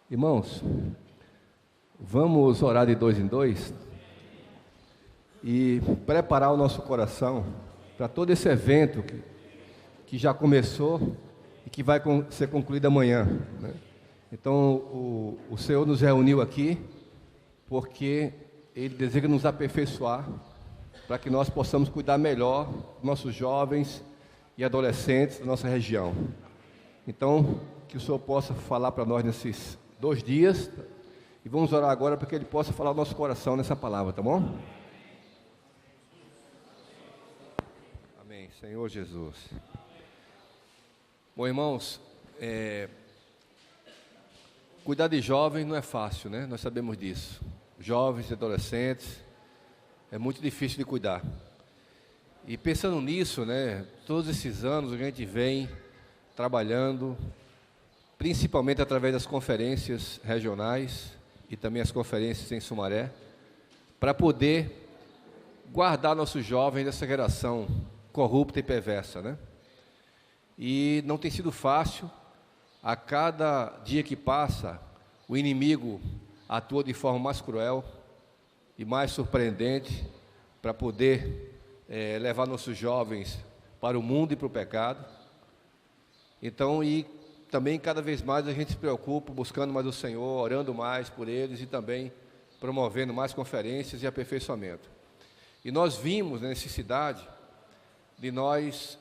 Irmãos, vamos orar de dois em dois e preparar o nosso coração para todo esse evento que já começou e que vai ser concluído amanhã, né? Então, o Senhor nos reuniu aqui porque Ele deseja nos aperfeiçoar para que nós possamos cuidar melhor dos nossos jovens e adolescentes da nossa região. Então, que o Senhor possa falar para nós nesses 2 dias, e vamos orar agora para que Ele possa falar ao nosso coração nessa palavra, tá bom? Amém, Senhor Jesus. Bom, irmãos, cuidar de jovens não é fácil, né? Nós sabemos disso. Jovens e adolescentes, é muito difícil de cuidar. E pensando nisso, né? Todos esses anos a gente vem trabalhando, principalmente através das conferências regionais e também as conferências em Sumaré, para poder guardar nossos jovens dessa geração corrupta e perversa, né? E não tem sido fácil. A cada dia que passa, o inimigo atua de forma mais cruel e mais surpreendente para poder levar nossos jovens para o mundo e para o pecado. Então, e também cada vez mais a gente se preocupa buscando mais o Senhor, orando mais por eles e também promovendo mais conferências e aperfeiçoamento. E nós vimos a necessidade de nós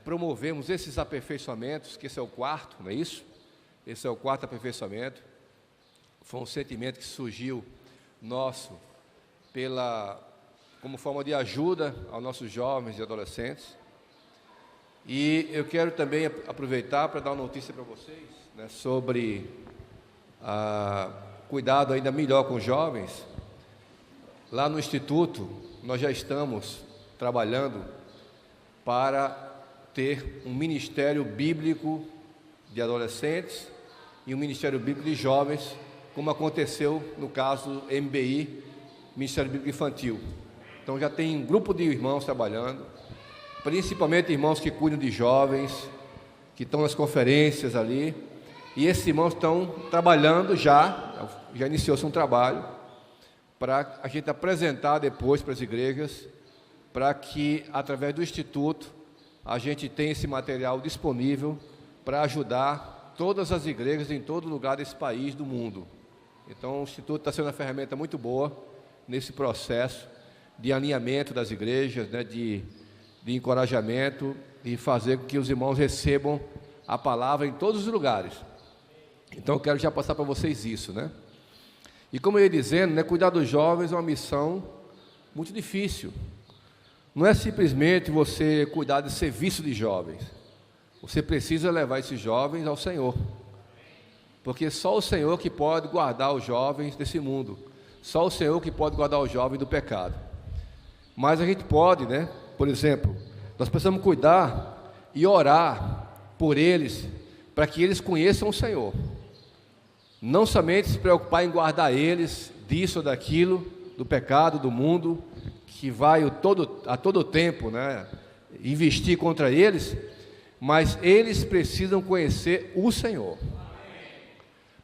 promovermos esses aperfeiçoamentos, que esse é o quarto, não é isso? Esse é o quarto aperfeiçoamento. Foi um sentimento que surgiu nosso como forma de ajuda aos nossos jovens e adolescentes. E eu quero também aproveitar para dar uma notícia para vocês, né, sobre cuidado ainda melhor com os jovens. Lá no Instituto, nós já estamos trabalhando para ter um ministério bíblico de adolescentes e um ministério bíblico de jovens, como aconteceu no caso do MBI, Ministério Bíblico Infantil. Então já tem um grupo de irmãos trabalhando, principalmente irmãos que cuidam de jovens, que estão nas conferências ali, e esses irmãos estão trabalhando já iniciou-se um trabalho, para a gente apresentar depois para as igrejas, para que, através do Instituto, a gente tenha esse material disponível para ajudar todas as igrejas em todo lugar desse país, do mundo. Então, o Instituto está sendo uma ferramenta muito boa nesse processo de alinhamento das igrejas, né, de encorajamento, de fazer com que os irmãos recebam a palavra em todos os lugares. Então, eu quero já passar para vocês isso, né? E como eu ia dizendo, né, cuidar dos jovens é uma missão muito difícil. Não é simplesmente você cuidar de serviço de jovens. Você precisa levar esses jovens ao Senhor. Porque só o Senhor que pode guardar os jovens desse mundo. Só o Senhor que pode guardar os jovens do pecado. Mas a gente pode, né? Por exemplo, nós precisamos cuidar e orar por eles, para que eles conheçam o Senhor. Não somente se preocupar em guardar eles disso ou daquilo, do pecado, do mundo, que vai a todo tempo, né, investir contra eles, mas eles precisam conhecer o Senhor.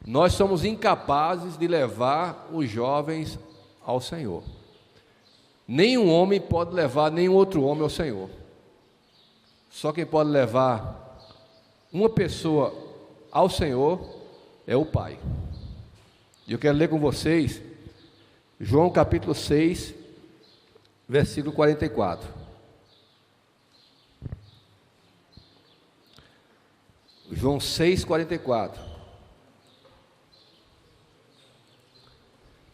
Nós somos incapazes de levar os jovens ao Senhor. Nenhum homem pode levar nenhum outro homem ao Senhor. Só quem pode levar uma pessoa ao Senhor é o Pai. E eu quero ler com vocês João capítulo 6, versículo 44. João 6, 44.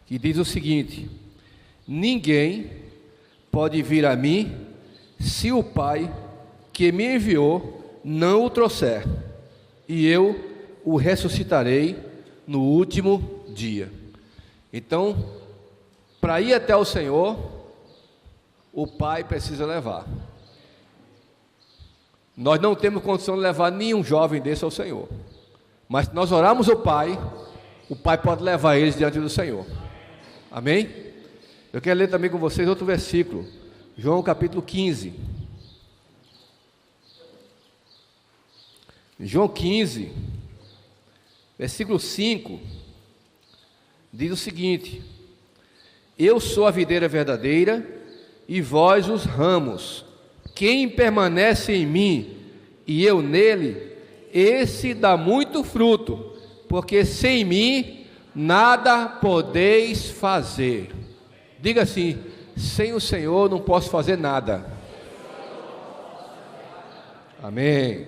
Que diz o seguinte: ninguém pode vir a mim se o Pai que me enviou não o trouxer, e eu o ressuscitarei no último dia. Então, para ir até o Senhor, o Pai precisa levar. Nós não temos condição de levar nenhum jovem desse ao Senhor, mas se nós orarmos o Pai pode levar eles diante do Senhor. Amém? Eu quero ler também com vocês outro versículo, João capítulo 15. João 15, Versículo 5 diz o seguinte: eu sou a videira verdadeira e vós os ramos. Quem permanece em mim e eu nele, esse dá muito fruto, porque sem mim nada podeis fazer. Diga assim: sem o Senhor não posso fazer nada. Amém.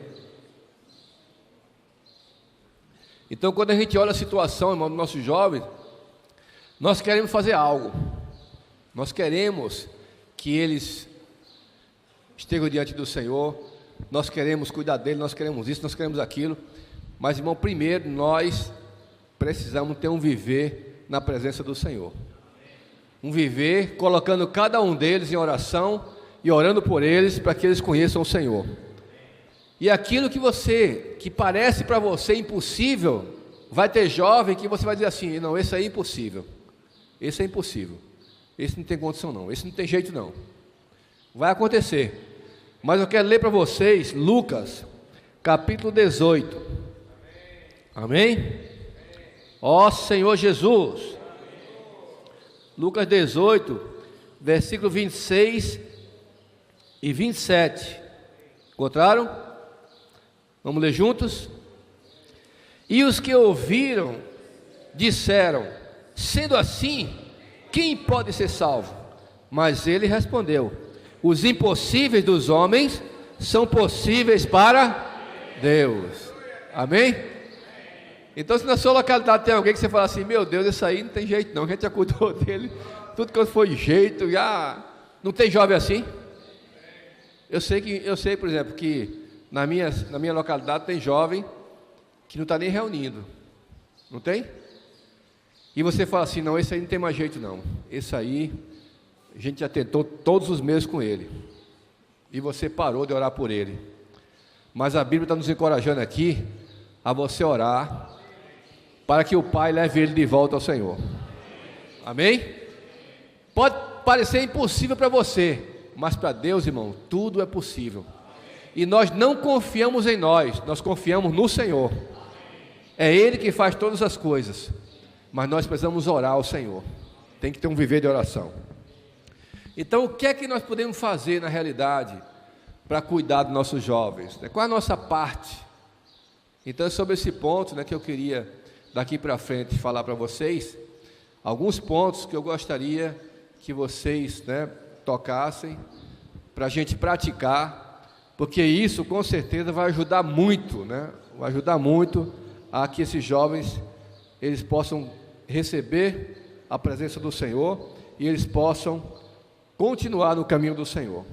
Então, quando a gente olha a situação, irmão, dos nossos jovens, nós queremos fazer algo. Nós queremos que eles estejam diante do Senhor. Nós queremos cuidar dele, nós queremos isso, nós queremos aquilo. Mas, irmão, primeiro nós precisamos ter um viver na presença do Senhor. Um viver colocando cada um deles em oração e orando por eles para que eles conheçam o Senhor. E aquilo que parece para você impossível, vai ter jovem que você vai dizer assim: não, esse aí é impossível. Esse é impossível. Esse não tem condição não, esse não tem jeito não. Vai acontecer. Mas eu quero ler para vocês Lucas, capítulo 18. Amém? Ó Senhor Jesus. Lucas 18, versículo 26 e 27. Encontraram? Vamos ler juntos? E os que ouviram disseram: sendo assim, quem pode ser salvo? Mas ele respondeu: os impossíveis dos homens são possíveis para Deus. Amém? Então, se na sua localidade tem alguém que você fala assim: meu Deus, esse aí não tem jeito não, a gente já cuidou dele, tudo que foi jeito, já não tem jovem assim? Eu sei, por exemplo, que na minha localidade tem jovem que não está nem reunindo, não tem? E você fala assim: não, esse aí não tem mais jeito não, esse aí a gente já tentou todos os meses com ele, e você parou de orar por ele. Mas a Bíblia está nos encorajando aqui a você orar para que o Pai leve ele de volta ao Senhor. Amém? Pode parecer impossível para você, mas para Deus, irmão, tudo é possível. E nós não confiamos em nós, nós confiamos no Senhor. É Ele que faz todas as coisas, mas nós precisamos orar ao Senhor. Tem que ter um viver de oração. Então, o que é que nós podemos fazer na realidade para cuidar dos nossos jovens? Qual é a nossa parte? Então, é sobre esse ponto, que eu queria daqui para frente falar para vocês alguns pontos que eu gostaria que vocês tocassem para a gente praticar, porque isso com certeza vai ajudar muito, vai ajudar muito a que esses jovens eles possam receber a presença do Senhor e eles possam continuar no caminho do Senhor.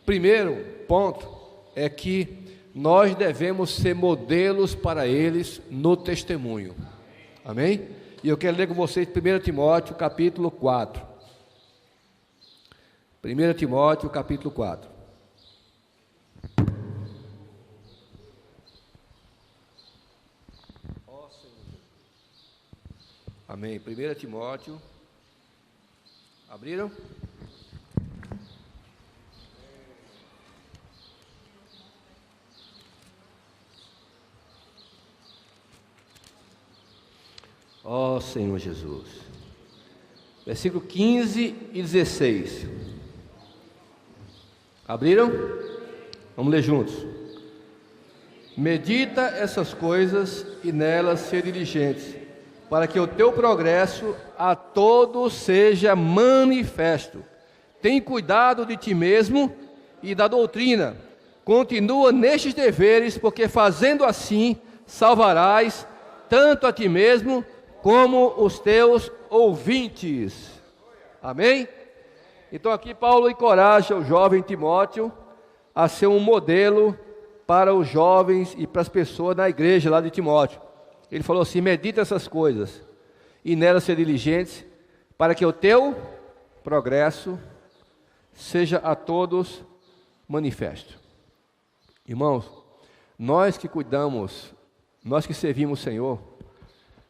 Primeiro ponto é que nós devemos ser modelos para eles no testemunho. Amém? E eu quero ler com vocês 1 Timóteo capítulo 4. 1 Timóteo capítulo 4. Amém. 1 Timóteo. Abriram? Ó Senhor Jesus. Versículo 15 e 16. Abriram? Vamos ler juntos. Medita essas coisas e nelas ser diligentes, para que o teu progresso a todos seja manifesto. Tem cuidado de ti mesmo e da doutrina. Continua nestes deveres, porque fazendo assim salvarás tanto a ti mesmo como os teus ouvintes. Amém? Então aqui Paulo encoraja o jovem Timóteo a ser um modelo para os jovens e para as pessoas da igreja lá de Timóteo. Ele falou assim: medita essas coisas e nelas ser diligentes, para que o teu progresso seja a todos manifesto. Irmãos, nós que cuidamos, nós que servimos o Senhor,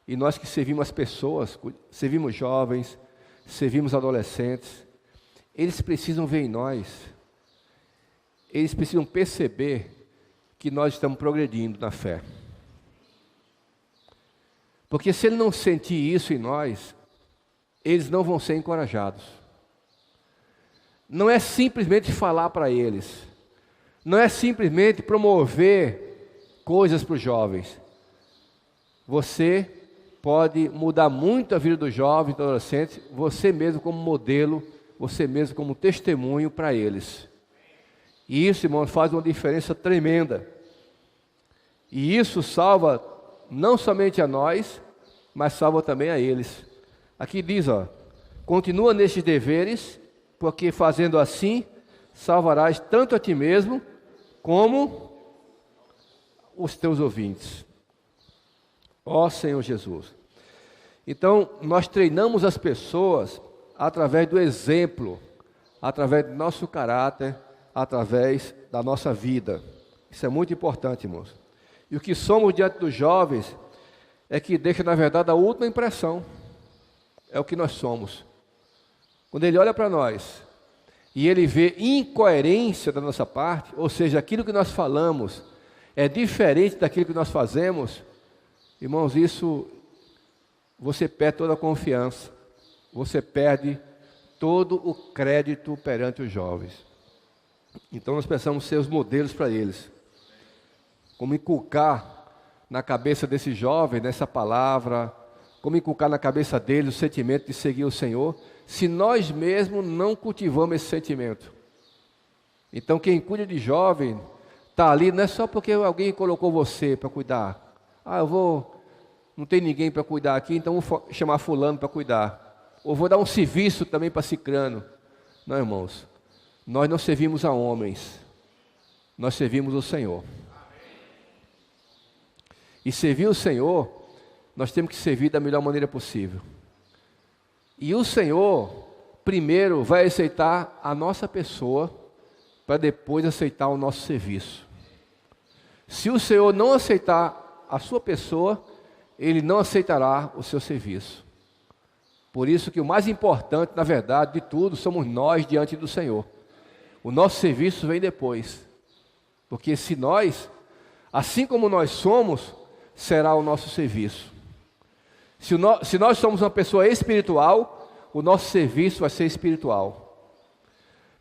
e nós que servimos as pessoas, servimos jovens, servimos adolescentes, eles precisam ver em nós, eles precisam perceber que nós estamos progredindo na fé. Porque se ele não sentir isso em nós, eles não vão ser encorajados. Não é simplesmente falar para eles. Não é simplesmente promover coisas para os jovens. Você pode mudar muito a vida dos jovens, dos adolescentes, você mesmo como modelo, você mesmo como testemunho para eles. E isso, irmãos, faz uma diferença tremenda. E isso salva não somente a nós, mas salva também a eles. Aqui diz, continua nestes deveres, porque fazendo assim, salvarás tanto a ti mesmo, como os teus ouvintes. Ó Senhor Jesus. Então, nós treinamos as pessoas através do exemplo, através do nosso caráter, através da nossa vida. Isso é muito importante, irmãos. E o que somos diante dos jovens é que deixa, na verdade, a última impressão. É o que nós somos. Quando ele olha para nós e ele vê incoerência da nossa parte, ou seja, aquilo que nós falamos é diferente daquilo que nós fazemos, irmãos, isso você perde toda a confiança, você perde todo o crédito perante os jovens. Então nós precisamos ser os modelos para eles. Como inculcar na cabeça desse jovem, nessa palavra, como inculcar na cabeça dele o sentimento de seguir o Senhor, se nós mesmos não cultivamos esse sentimento. Então quem cuida de jovem está ali, não é só porque alguém colocou você para cuidar. Não tem ninguém para cuidar aqui, então vou chamar fulano para cuidar. Ou vou dar um serviço também para cicrano. Não, irmãos, nós não servimos a homens, nós servimos o Senhor. E servir o Senhor, nós temos que servir da melhor maneira possível. E o Senhor, primeiro, vai aceitar a nossa pessoa, para depois aceitar o nosso serviço. Se o Senhor não aceitar a sua pessoa, Ele não aceitará o seu serviço. Por isso que o mais importante, na verdade, de tudo, somos nós diante do Senhor. O nosso serviço vem depois. Porque se nós, assim como nós somos, será o nosso serviço. Se nós somos uma pessoa espiritual, o nosso serviço vai ser espiritual.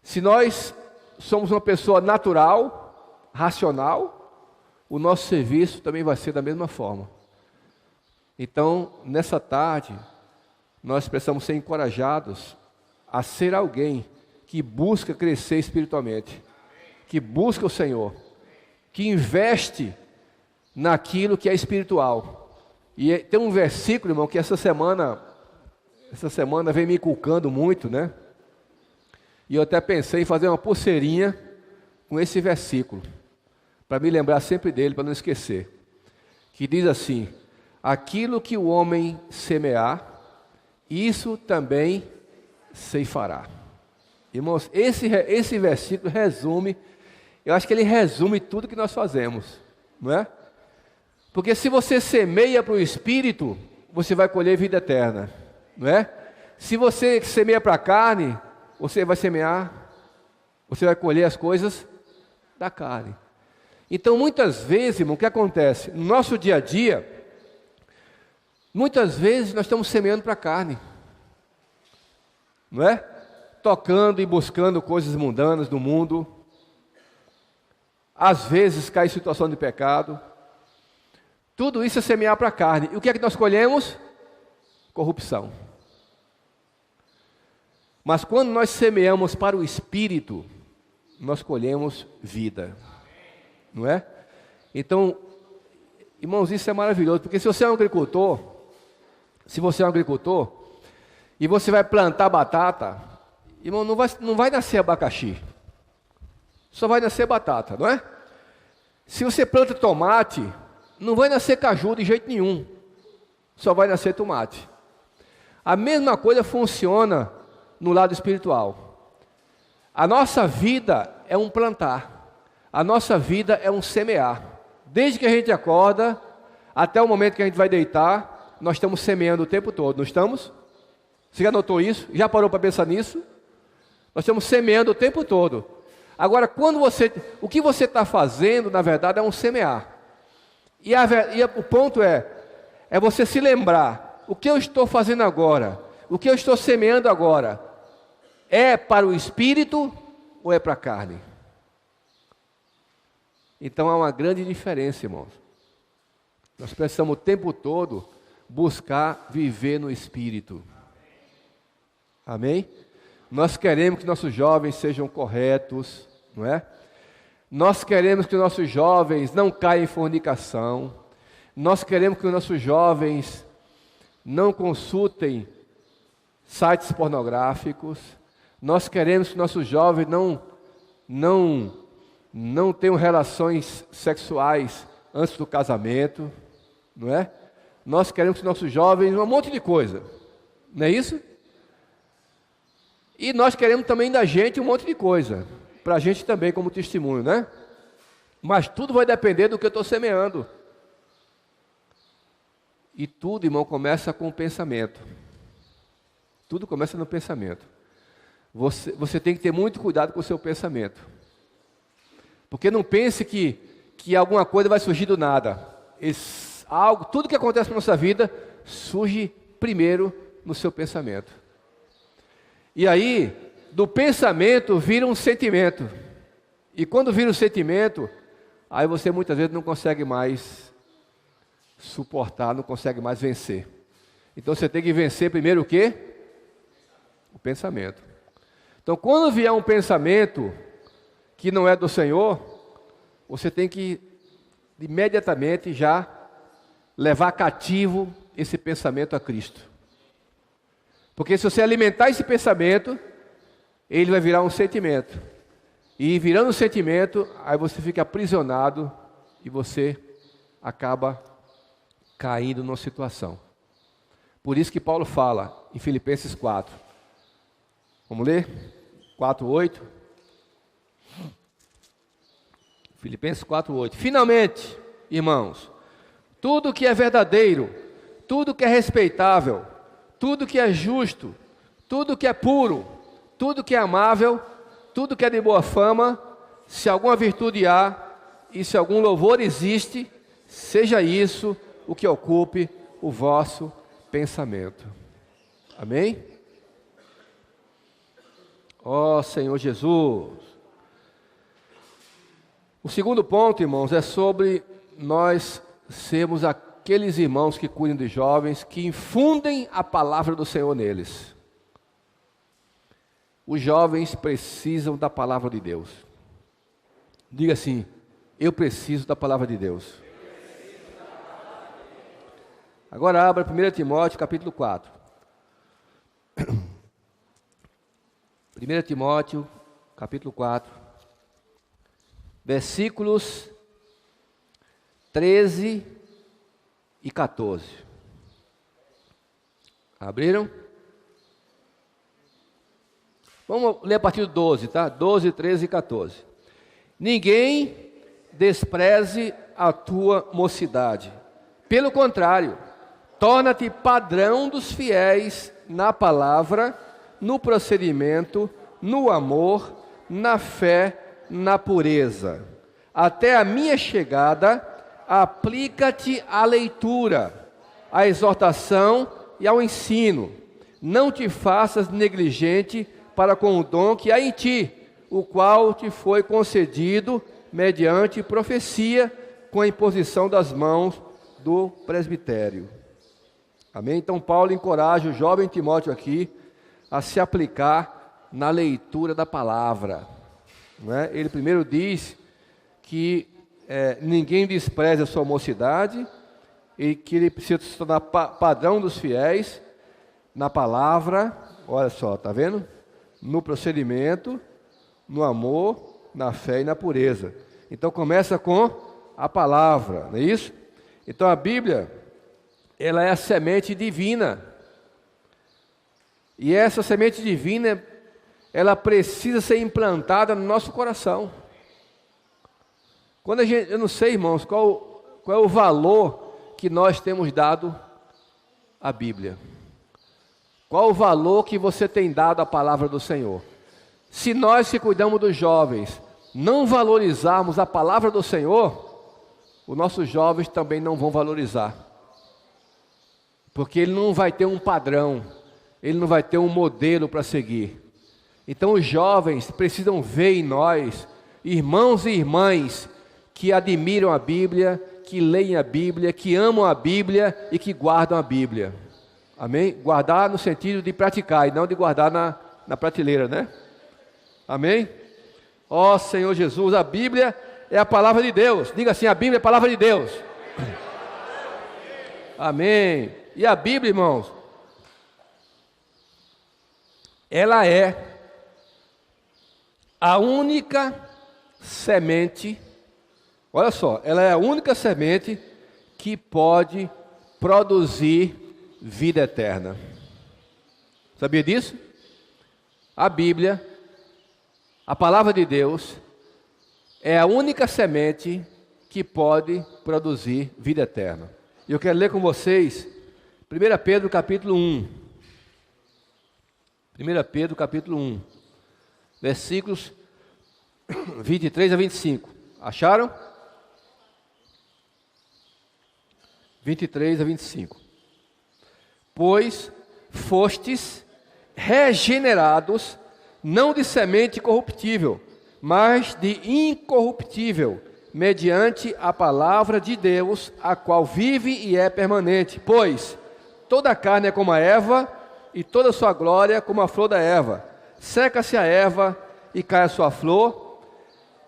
Se nós somos uma pessoa natural, racional, o nosso serviço também vai ser da mesma forma. Então, nessa tarde, nós precisamos ser encorajados a ser alguém que busca crescer espiritualmente, que busca o Senhor, que investe naquilo que é espiritual. E tem um versículo, irmão, que essa semana vem me inculcando muito, né? E eu até pensei em fazer uma pulseirinha com esse versículo, para me lembrar sempre dele, para não esquecer. Que diz assim: aquilo que o homem semear, isso também ceifará. Irmãos, esse versículo resume, eu acho que ele resume tudo que nós fazemos, não é? Porque se você semeia para o Espírito, você vai colher vida eterna, não é? Se você semeia para a carne, você vai colher as coisas da carne. Então, muitas vezes, irmão, o que acontece? No nosso dia a dia, muitas vezes nós estamos semeando para a carne, não é? Tocando e buscando coisas mundanas do mundo. Às vezes cai em situação de pecado. Tudo isso é semear para a carne. E o que é que nós colhemos? Corrupção. Mas quando nós semeamos para o Espírito, nós colhemos vida. Não é? Então, irmãos, isso é maravilhoso. Porque se você é um agricultor, e você vai plantar batata, irmão, não vai nascer abacaxi. Só vai nascer batata, não é? Se você planta tomate, não vai nascer caju de jeito nenhum. Só vai nascer tomate. A mesma coisa funciona no lado espiritual. A nossa vida é um plantar. A nossa vida é um semear. Desde que a gente acorda até o momento que a gente vai deitar, nós estamos semeando o tempo todo, não estamos? Você já notou isso? Já parou para pensar nisso? Nós estamos semeando o tempo todo. Agora, o que você está fazendo, na verdade, é um semear. E o ponto é é você se lembrar, o que eu estou fazendo agora, o que eu estou semeando agora, é para o espírito ou é para a carne? Então há uma grande diferença, irmãos. Nós precisamos o tempo todo buscar viver no espírito. Amém? Nós queremos que nossos jovens sejam corretos, não é? Nós queremos que nossos jovens não caiam em fornicação. Nós queremos que nossos jovens não consultem sites pornográficos. Nós queremos que nossos jovens não tenham relações sexuais antes do casamento, não é? Nós queremos que nossos jovens, um monte de coisa, não é isso? E nós queremos também da gente um monte de coisa, para a gente também como testemunho, né? Mas tudo vai depender do que eu estou semeando. E tudo, irmão, começa com o pensamento. Tudo começa no pensamento. Você tem que ter muito cuidado com o seu pensamento. Porque não pense que alguma coisa vai surgir do nada. Tudo que acontece na nossa vida surge primeiro no seu pensamento. E aí, do pensamento vira um sentimento. E quando vira um sentimento, aí você muitas vezes não consegue mais suportar, não consegue mais vencer. Então você tem que vencer primeiro o quê? O pensamento. Então quando vier um pensamento que não é do Senhor, você tem que imediatamente já levar cativo esse pensamento a Cristo. Porque se você alimentar esse pensamento, ele vai virar um sentimento. E virando um sentimento, aí você fica aprisionado e você acaba caindo numa situação. Por isso que Paulo fala em Filipenses 4. Vamos ler? 4:8. Filipenses 4:8. Finalmente, irmãos, tudo que é verdadeiro, tudo que é respeitável, tudo que é justo, tudo que é puro, tudo que é amável, tudo que é de boa fama, se alguma virtude há e se algum louvor existe, seja isso o que ocupe o vosso pensamento. Amém? Ó Senhor Jesus. O segundo ponto, irmãos, é sobre nós sermos aqueles irmãos que cuidam de jovens, que infundem a palavra do Senhor neles. Os jovens precisam da palavra de Deus. Diga assim: eu preciso da palavra de Deus. Agora abra 1 Timóteo capítulo 4. 1 Timóteo capítulo 4, versículos 13 e 14. Abriram? Vamos ler a partir do 12, tá? 12, 13 e 14. Ninguém despreze a tua mocidade. Pelo contrário, torna-te padrão dos fiéis na palavra, no procedimento, no amor, na fé, na pureza. Até a minha chegada, aplica-te à leitura, à exortação e ao ensino. Não te faças negligente para com o dom que há em ti, o qual te foi concedido mediante profecia, com a imposição das mãos do presbitério. Amém? Então Paulo encoraja o jovem Timóteo aqui a se aplicar na leitura da palavra. Não é? Ele primeiro diz que ninguém despreze a sua mocidade, e que ele precisa se tornar padrão dos fiéis na palavra. Olha só, está vendo? No procedimento, no amor, na fé e na pureza. Então começa com a palavra, não é isso? Então a Bíblia, ela é a semente divina. E essa semente divina, ela precisa ser implantada no nosso coração. Quando eu não sei, irmãos, qual é o valor que nós temos dado à Bíblia. Qual o valor que você tem dado à palavra do Senhor? Se nós que cuidamos dos jovens não valorizarmos a palavra do Senhor, os nossos jovens também não vão valorizar. porque ele não vai ter um padrão, ele não vai ter um modelo para seguir. Então os jovens precisam ver em nós irmãos e irmãs que admiram a Bíblia, que leem a Bíblia, que amam a Bíblia e que guardam a Bíblia. Amém? Guardar no sentido de praticar e não de guardar na prateleira, né? Amém? Ó Senhor Jesus, a Bíblia é a palavra de Deus. Diga assim, a Bíblia é a palavra de Deus. Amém. E a Bíblia, irmãos, ela é a única semente, olha só, ela é a única semente que pode produzir vida eterna. Sabia disso? A Bíblia, a palavra de Deus, é a única semente que pode produzir vida eterna. E eu quero ler com vocês 1 Pedro capítulo 1. 1 Pedro capítulo 1. Versículos 23 a 25. Acharam? 23 a 25. Pois fostes regenerados, não de semente corruptível, mas de incorruptível, mediante a palavra de Deus, a qual vive e é permanente. Pois toda a carne é como a erva, e toda a sua glória como a flor da erva. Seca-se a erva e cai a sua flor,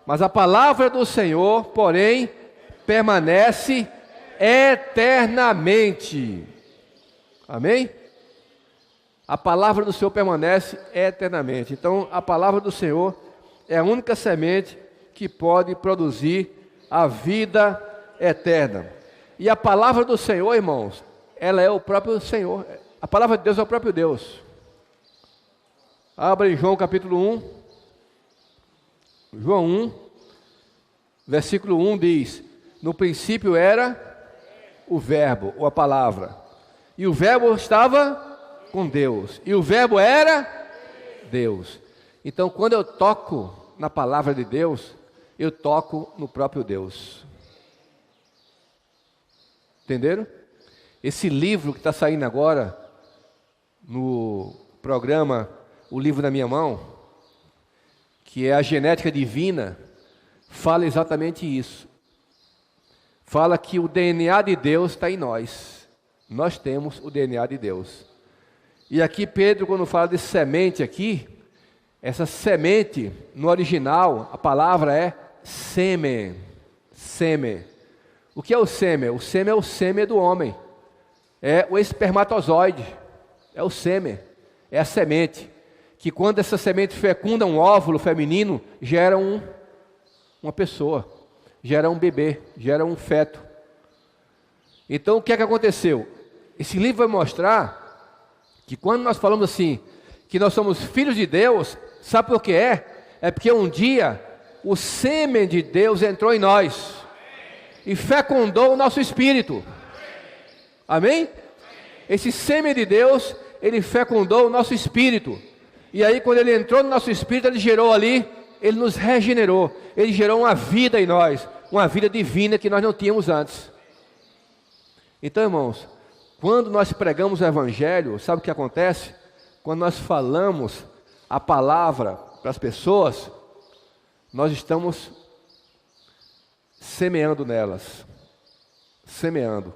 mas a palavra do Senhor, porém, permanece eternamente. Amém? A palavra do Senhor permanece eternamente. Então, a palavra do Senhor é a única semente que pode produzir a vida eterna. E a palavra do Senhor, irmãos, ela é o próprio Senhor. A palavra de Deus é o próprio Deus. Abra em João capítulo 1. João 1, versículo 1 diz: no princípio era o verbo, ou a palavra. E o verbo estava com Deus. E o verbo era Deus. Então, quando eu toco na palavra de Deus, eu toco no próprio Deus. Entenderam? Esse livro que está saindo agora, no programa O Livro na Minha Mão, que é a genética divina, fala exatamente isso. Fala que o DNA de Deus está em nós. Nós temos o DNA de Deus. E aqui Pedro, quando fala de semente aqui, essa semente, no original, a palavra é sêmen. Sêmen. O que é o sêmen? O sêmen é o sêmen do homem. É o espermatozoide. É o sêmen. É a semente. Que quando essa semente fecunda um óvulo feminino, gera uma pessoa. Gera um bebê. Gera um feto. Então, o que é que aconteceu? Esse livro vai mostrar que quando nós falamos assim, que nós somos filhos de Deus, sabe por que é? É porque um dia o sêmen de Deus entrou em nós e fecundou o nosso espírito. Amém? Esse sêmen de Deus, ele fecundou o nosso espírito. E aí quando ele entrou no nosso espírito, ele gerou ali, ele nos regenerou. Ele gerou uma vida em nós, uma vida divina que nós não tínhamos antes. Então, irmãos, quando nós pregamos o Evangelho, sabe o que acontece? Quando nós falamos a palavra para as pessoas, nós estamos semeando nelas. Semeando.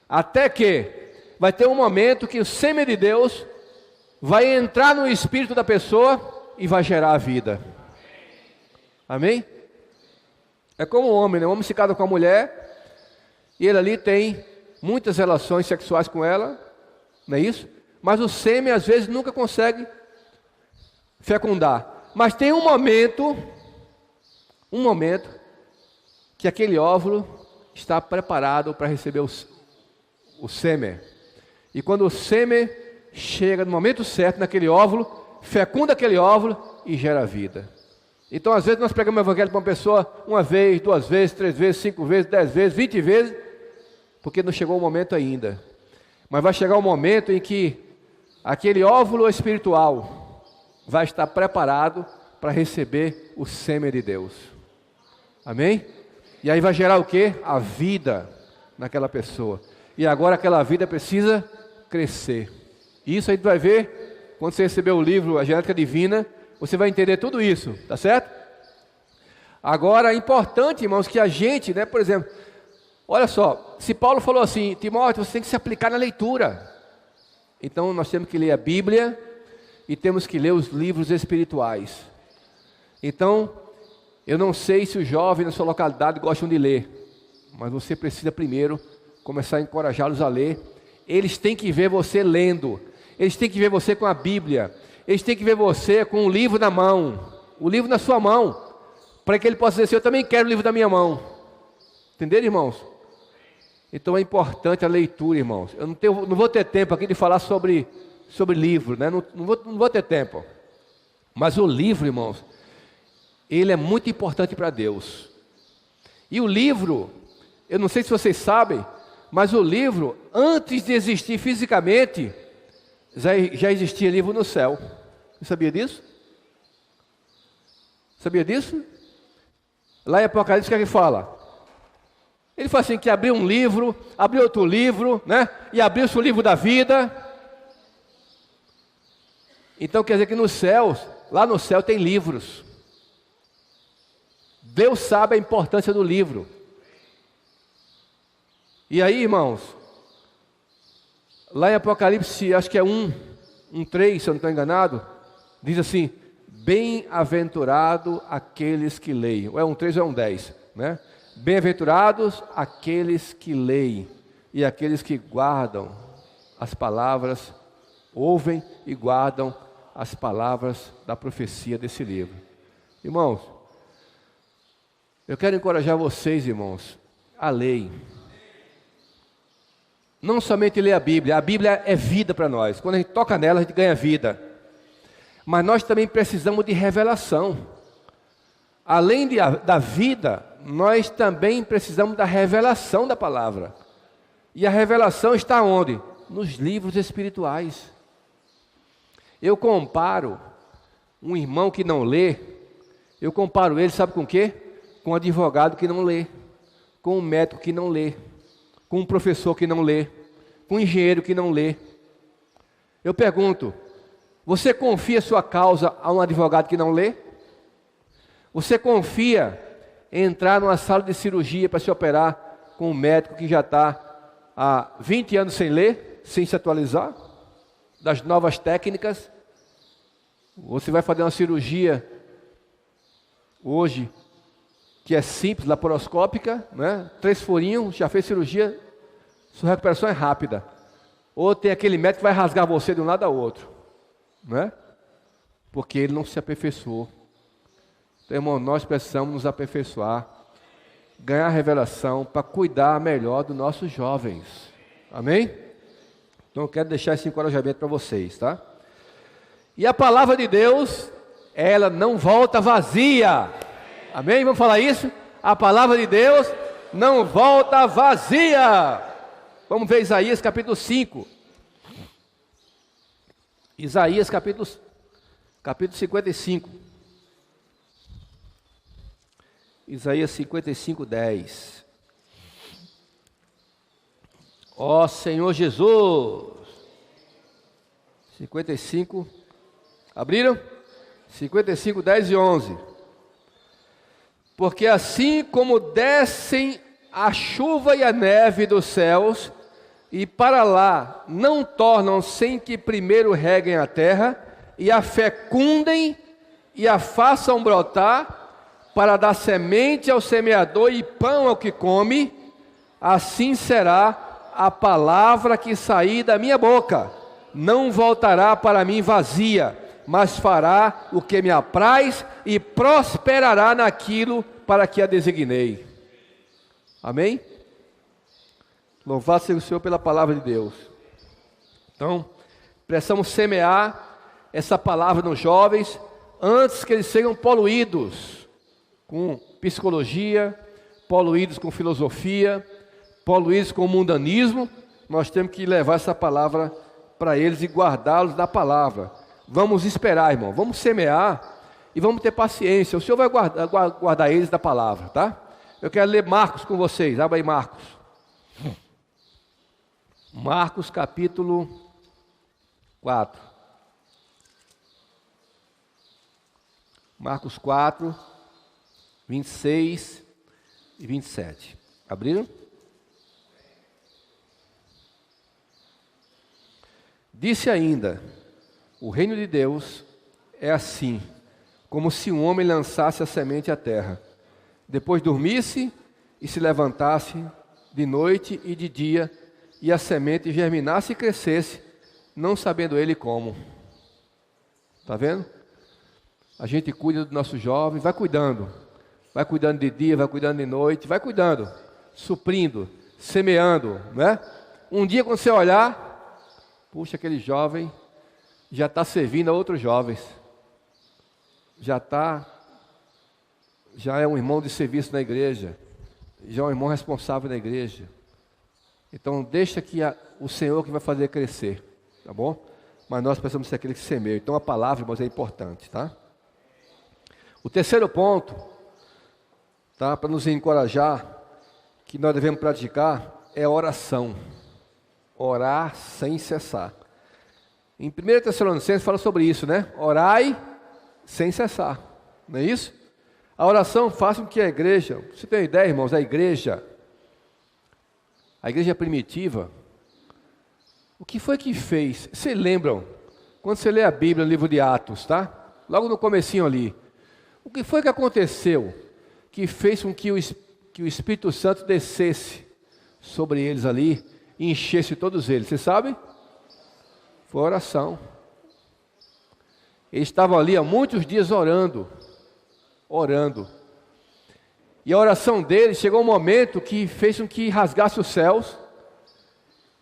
Até que vai ter um momento que o sêmen de Deus vai entrar no espírito da pessoa e vai gerar a vida. Amém? É como um homem, né? O homem se casa com a mulher e ele ali tem muitas relações sexuais com ela, não é isso? Mas o sêmen às vezes nunca consegue fecundar. Mas tem um momento que aquele óvulo está preparado para receber o sêmen. E quando o sêmen chega no momento certo naquele óvulo, fecunda aquele óvulo e gera vida. Então às vezes nós pregamos o Evangelho para uma pessoa uma vez, 2 vezes, 3 vezes, 5 vezes, 10 vezes, 20 vezes, porque não chegou o momento ainda. Mas vai chegar o momento em que aquele óvulo espiritual vai estar preparado para receber o sêmen de Deus. Amém? E aí vai gerar o quê? A vida naquela pessoa. E agora aquela vida precisa crescer. Isso a gente vai ver quando você receber o livro A Genética Divina, você vai entender tudo isso, tá certo? Agora, é importante, irmãos, que a gente, né, por exemplo, olha só, se Paulo falou assim, Timóteo, você tem que se aplicar na leitura. Então, nós temos que ler a Bíblia e temos que ler os livros espirituais. Então, eu não sei se os jovens na sua localidade gostam de ler, mas você precisa primeiro começar a encorajá-los a ler. Eles têm que ver você lendo, eles têm que ver você com a Bíblia, eles têm que ver você com o livro na mão, o livro na sua mão, para que ele possa dizer assim, eu também quero o livro da minha mão. Entenderam, irmãos? Então é importante a leitura, irmãos. Eu não vou ter tempo aqui de falar sobre livro, né? Não vou ter tempo. Mas o livro, irmãos, ele é muito importante para Deus. E o livro, eu não sei se vocês sabem, mas o livro, antes de existir fisicamente, já existia livro no céu. Você sabia disso? Sabia disso? Lá em Apocalipse, o que é que fala? Ele fala assim, que abriu um livro, abriu outro livro, né? E abriu-se o livro da vida. Então quer dizer que nos céus, lá no céu tem livros. Deus sabe a importância do livro. E aí, irmãos, lá em Apocalipse, acho que é 1:3, se eu não estou enganado, diz assim, bem-aventurado aqueles que leem. Ou é 1:3 ou é 1:10, né? Bem-aventurados aqueles que leem e aqueles que guardam as palavras, ouvem e guardam as palavras da profecia desse livro. Irmãos, eu quero encorajar vocês, irmãos, a ler. Não somente ler a Bíblia é vida para nós. Quando a gente toca nela, a gente ganha vida. Mas nós também precisamos de revelação. Além da vida, nós também precisamos da revelação da palavra. E a revelação está onde? Nos livros espirituais. Eu comparo um irmão que não lê, eu comparo ele, sabe com o quê? Com um advogado que não lê, com um médico que não lê, com um professor que não lê, com um engenheiro que não lê. Eu pergunto, você confia sua causa a um advogado que não lê? Você confia em entrar numa sala de cirurgia para se operar com um médico que já está há 20 anos sem ler, sem se atualizar das novas técnicas? Você vai fazer uma cirurgia hoje que é simples, laparoscópica, né? 3 furinhos, já fez cirurgia, sua recuperação é rápida. Ou tem aquele médico que vai rasgar você de um lado ao outro, né? Porque ele não se aperfeiçoou. Então, irmão, nós precisamos nos aperfeiçoar, ganhar revelação para cuidar melhor dos nossos jovens. Amém? Então eu quero deixar esse encorajamento para vocês, tá? E a palavra de Deus, ela não volta vazia. Amém? Vamos falar isso? A palavra de Deus não volta vazia. Vamos ver Isaías capítulo 5. Isaías capítulo 55. Isaías 55:10. Ó Senhor Jesus. 55. Abriram? 55:10 e 11. Porque assim como descem a chuva e a neve dos céus, e para lá não tornam sem que primeiro reguem a terra, e a fecundem e a façam brotar, para dar semente ao semeador e pão ao que come, assim será a palavra que sair da minha boca. Não voltará para mim vazia, mas fará o que me apraz e prosperará naquilo para que a designei. Amém? Louvado seja o Senhor pela palavra de Deus. Então, precisamos semear essa palavra nos jovens antes que eles sejam poluídos com psicologia, poluídos com filosofia, poluídos com mundanismo. Nós temos que levar essa palavra para eles e guardá-los da palavra. Vamos esperar, irmão, vamos semear e vamos ter paciência. O Senhor vai guardar eles da palavra, tá? Eu quero ler Marcos com vocês, abra aí Marcos. Marcos capítulo 4. Marcos 4, 26 e 27. Abriram? Disse ainda: o reino de Deus é assim, como se um homem lançasse a semente à terra, depois dormisse e se levantasse de noite e de dia, e a semente germinasse e crescesse, não sabendo ele como. Está vendo? A gente cuida do nosso jovem, vai cuidando de dia, vai cuidando de noite, vai cuidando, suprindo, semeando, né? Um dia quando você olhar, puxa, aquele jovem já está servindo a outros jovens, já é um irmão de serviço na igreja, já é um irmão responsável na igreja. Então deixa que o Senhor que vai fazer crescer, tá bom? Mas nós precisamos ser aquele que semeia. Então a palavra, irmãos, é importante, tá? O terceiro ponto, tá, para nos encorajar, que nós devemos praticar, é a oração. Orar sem cessar. Em 1 Tessalonicenses fala sobre isso, né? Orai sem cessar, não é isso? A oração faz com que a igreja, você tem ideia, irmãos, a igreja primitiva, o que foi que fez? Vocês lembram, quando você lê a Bíblia no livro de Atos, tá? Logo no comecinho ali, o que foi que aconteceu que fez com que o Espírito Santo descesse sobre eles ali e enchesse todos eles? Você sabe? Foi a oração. Eles estavam ali há muitos dias orando. E a oração deles chegou um momento que fez com que rasgasse os céus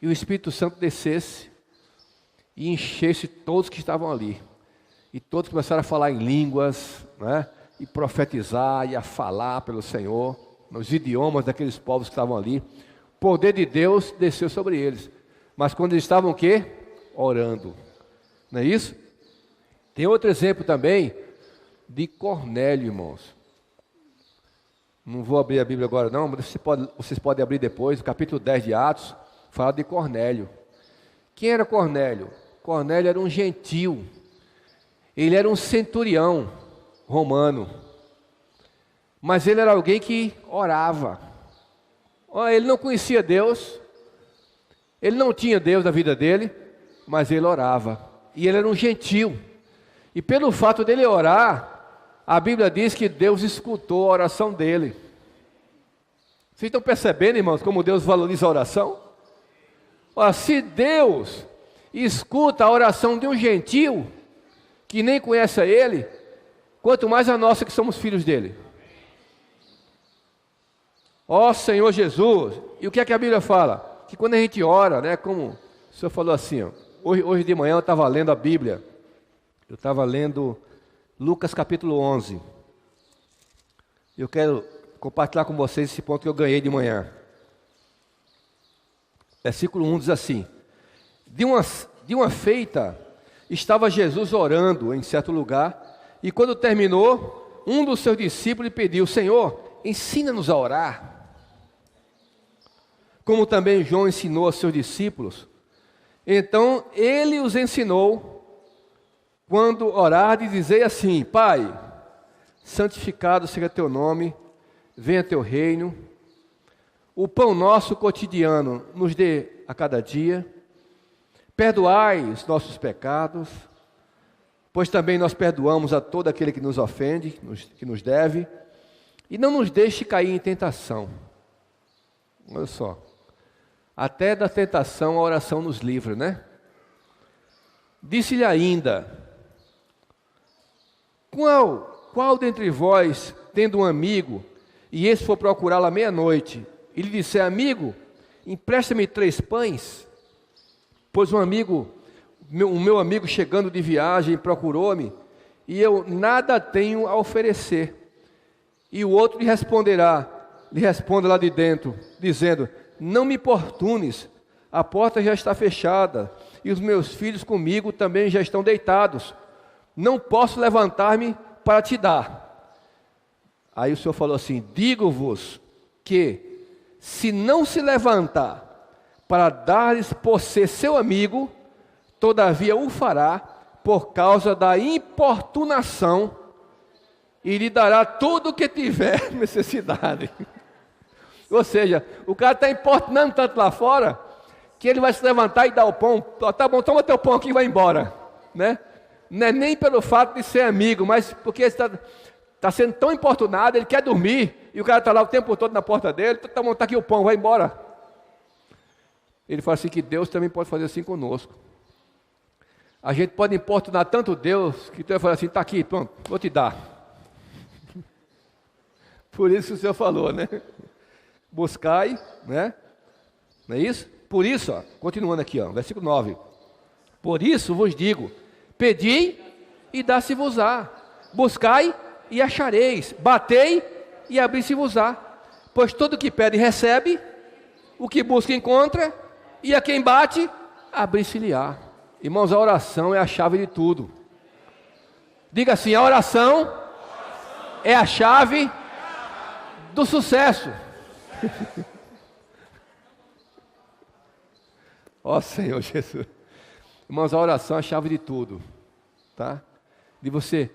e o Espírito Santo descesse e enchesse todos que estavam ali. E todos começaram a falar em línguas, né? E profetizar e a falar pelo Senhor, nos idiomas daqueles povos que estavam ali. O poder de Deus desceu sobre eles. Mas quando eles estavam o quê? Orando. Não é isso? Tem outro exemplo também de Cornélio, irmãos. Não vou abrir a Bíblia agora não, mas vocês podem abrir depois, o capítulo 10 de Atos, fala de Cornélio. Quem era Cornélio? Cornélio era um gentil. Ele era um centurião romano. Mas ele era alguém que orava. Ele não conhecia Deus. Ele não tinha Deus na vida dele, mas ele orava. E ele era um gentil. E pelo fato dele orar, a Bíblia diz que Deus escutou a oração dele. Vocês estão percebendo, irmãos, como Deus valoriza a oração? Se Deus escuta a oração de um gentil, que nem conhece a Ele, quanto mais a nossa que somos filhos dele. Senhor Jesus. E o que é que a Bíblia fala? Que quando a gente ora, né, como o Senhor falou assim, hoje de manhã eu estava lendo a Bíblia, eu estava lendo Lucas capítulo 11, eu quero compartilhar com vocês esse ponto que eu ganhei de manhã. Versículo 1 diz assim: de uma feita, estava Jesus orando em certo lugar, e quando terminou, um dos seus discípulos lhe pediu: Senhor, ensina-nos a orar, como também João ensinou aos seus discípulos. Então ele os ensinou: quando orardes, dizei assim: Pai, santificado seja teu nome, venha teu reino, o pão nosso cotidiano nos dê a cada dia, perdoai os nossos pecados, pois também nós perdoamos a todo aquele que nos ofende, que nos deve, e não nos deixe cair em tentação. Olha só, até da tentação a oração nos livra, né? Disse-lhe ainda: Qual dentre vós, tendo um amigo, e esse for procurá-lo à meia-noite, e lhe disser: Amigo, empresta-me 3 pães, pois o meu amigo chegando de viagem procurou-me, e eu nada tenho a oferecer. E o outro lhe responde lá de dentro, dizendo: Não me importunes, a porta já está fechada, e os meus filhos comigo também já estão deitados. Não posso levantar-me para te dar. Aí o Senhor falou assim: Digo-vos que, se não se levantar para dar-lhes por ser seu amigo, todavia o fará por causa da importunação e lhe dará tudo o que tiver necessidade. Ou seja, o cara está importunando tanto lá fora, que ele vai se levantar e dar o pão. Tá bom, toma teu pão aqui e vai embora, né? Não é nem pelo fato de ser amigo, mas porque está sendo tão importunado, ele quer dormir, e o cara está lá o tempo todo na porta dele, tá bom, tá aqui o pão, vai embora. Ele fala assim que Deus também pode fazer assim conosco. A gente pode importunar tanto Deus, que Deus vai falar assim, está aqui, pronto, vou te dar. Por isso que o Senhor falou, né? Buscai, né? Não é isso? Por isso, ó, continuando aqui, ó, versículo 9. Por isso vos digo, pedi e dá-se-vos-á. Buscai e achareis. Batei e abri-se-vos-á. Pois todo que pede recebe, o que busca encontra, e a quem bate, abri-se-lhe-á. Irmãos, a oração é a chave de tudo. Diga assim, a oração é a chave do sucesso. Ó Senhor Jesus. Irmãos, a oração é a chave de tudo, tá? De você.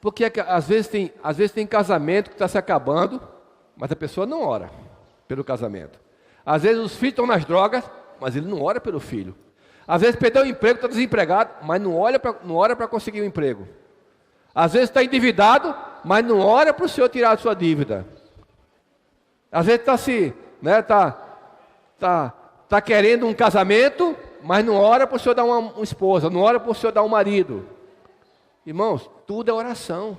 Porque às vezes tem casamento que está se acabando, mas a pessoa não ora pelo casamento. Às vezes os filhos estão nas drogas, mas ele não ora pelo filho. Às vezes perdeu o emprego, está desempregado, mas não ora para conseguir um emprego. Às vezes está endividado, mas não ora para o Senhor tirar a sua dívida. Às vezes está querendo um casamento, mas não ora para o Senhor dar uma esposa, não ora para o Senhor dar um marido. Irmãos, tudo é oração.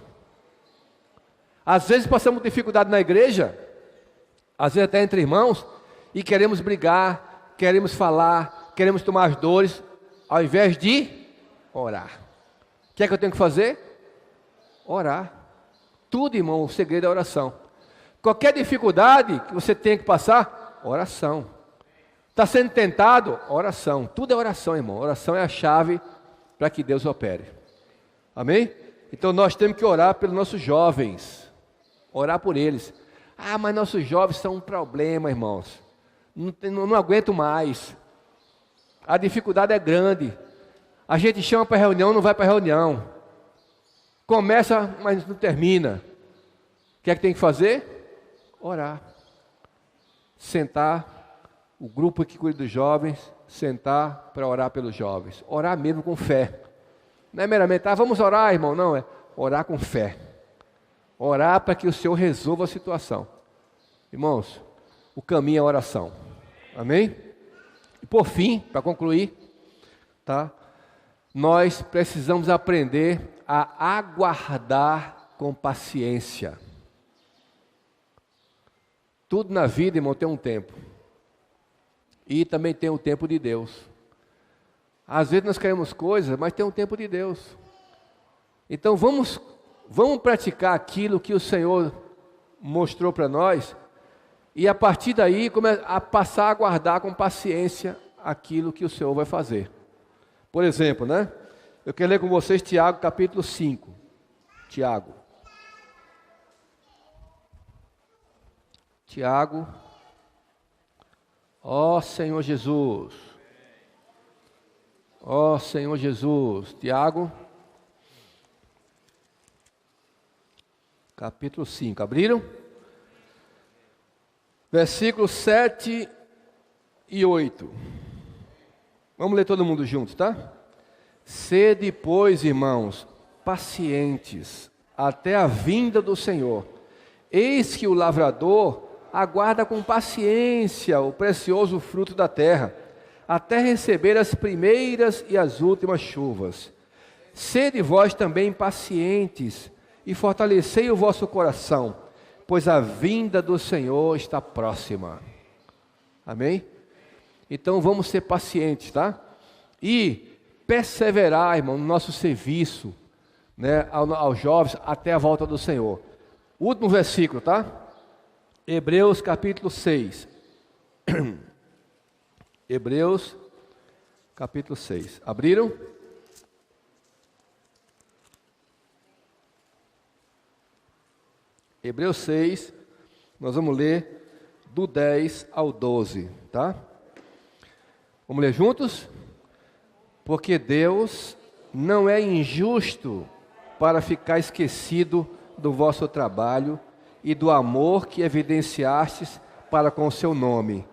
Às vezes passamos dificuldade na igreja, às vezes até entre irmãos, e queremos brigar, queremos falar, queremos tomar as dores, ao invés de orar. O que é que eu tenho que fazer? Orar. Tudo, irmão, o segredo é a oração. Qualquer dificuldade que você tenha que passar, oração. Está sendo tentado, oração. Tudo é oração, irmão. Oração é a chave para que Deus opere. Amém? Então nós temos que orar pelos nossos jovens. Orar por eles. Ah, mas nossos jovens são um problema, irmãos. Não aguento mais. A dificuldade é grande. A gente chama para reunião, não vai para reunião. Começa, mas não termina. O que é que tem que fazer? Orar. Sentar, o grupo que cuida dos jovens, sentar para orar pelos jovens. Orar mesmo com fé. Não é meramente, vamos orar, irmão. Não, é orar com fé. Orar para que o Senhor resolva a situação. Irmãos, o caminho é a oração. Amém? E por fim, para concluir, tá? Nós precisamos aprender a aguardar com paciência. Tudo na vida, irmão, tem um tempo. E também tem o tempo de Deus. Às vezes nós queremos coisas, mas tem um tempo de Deus. Então vamos praticar aquilo que o Senhor mostrou para nós, e a partir daí a passar a aguardar com paciência aquilo que o Senhor vai fazer. Por exemplo, né? Eu quero ler com vocês Tiago capítulo 5. Tiago. Ó Senhor Jesus. Ó Senhor Jesus. Tiago. Capítulo 5. Abriram? Versículos 7 e 8. Vamos ler todo mundo junto, tá? Sede, pois, irmãos, pacientes até a vinda do Senhor. Eis que o lavrador aguarda com paciência o precioso fruto da terra, até receber as primeiras e as últimas chuvas. Sede vós também pacientes e fortalecei o vosso coração, pois a vinda do Senhor está próxima. Amém? Então vamos ser pacientes, tá? E perseverar, irmão, no nosso serviço, né, aos jovens até a volta do Senhor. Último versículo, tá? Hebreus capítulo 6. Hebreus capítulo 6. Abriram? Hebreus 6, nós vamos ler do 10 ao 12, tá? Vamos ler juntos? Porque Deus não é injusto para ficar esquecido do vosso trabalho e do amor que evidenciastes para com o seu nome,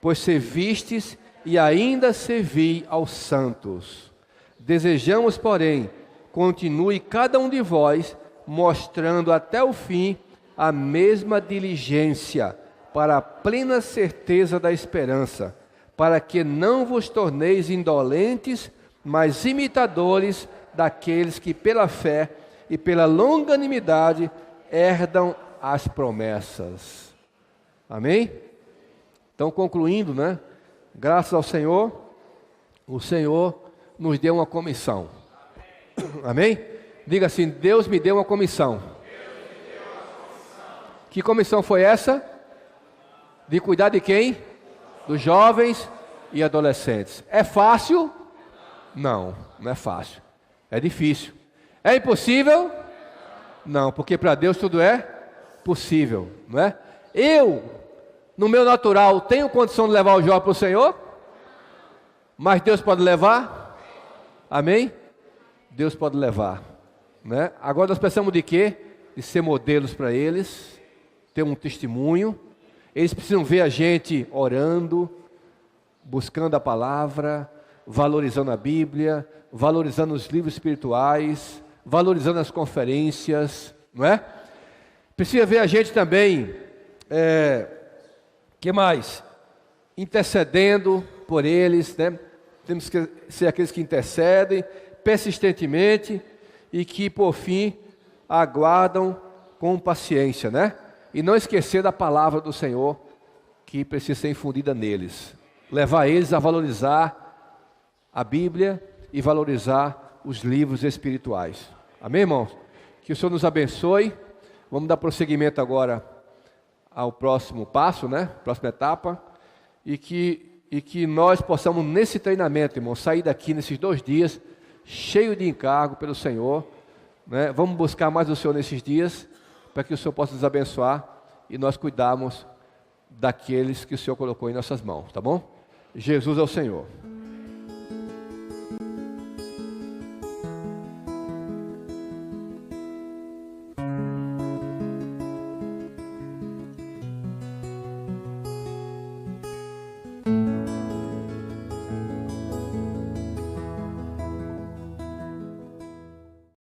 pois servistes e ainda servi aos santos. Desejamos, porém, continue cada um de vós mostrando até o fim a mesma diligência para a plena certeza da esperança, para que não vos torneis indolentes, mas imitadores daqueles que pela fé e pela longanimidade herdam as promessas. Amém? Então, concluindo, né? Graças ao Senhor, o Senhor nos deu uma comissão. Amém? Diga assim: Deus me deu uma comissão. Que comissão foi essa? De cuidar de quem? Dos jovens e adolescentes. É fácil? Não, não é fácil. É difícil. É impossível? Não, porque para Deus tudo é possível, não é? Eu, no meu natural, tenho condição de levar o jovem para o Senhor? Mas Deus pode levar? Amém? Deus pode levar, né? Agora nós precisamos de quê? De ser modelos para eles, ter um testemunho. Eles precisam ver a gente orando, buscando a palavra, valorizando a Bíblia, valorizando os livros espirituais, valorizando as conferências, não é? Precisa ver a gente também, que mais? Intercedendo por eles, né? Temos que ser aqueles que intercedem persistentemente e que, por fim, aguardam com paciência, né? E não esquecer da palavra do Senhor que precisa ser infundida neles. Levar eles a valorizar a Bíblia e valorizar os livros espirituais. Amém, irmãos? Que o Senhor nos abençoe. Vamos dar prosseguimento agora ao próximo passo, né? Próxima etapa. E que nós possamos, nesse treinamento, irmão, sair daqui nesses 2 dias, cheio de encargo pelo Senhor, né? Vamos buscar mais o Senhor nesses dias, para que o Senhor possa nos abençoar e nós cuidarmos daqueles que o Senhor colocou em nossas mãos, tá bom? Jesus é o Senhor.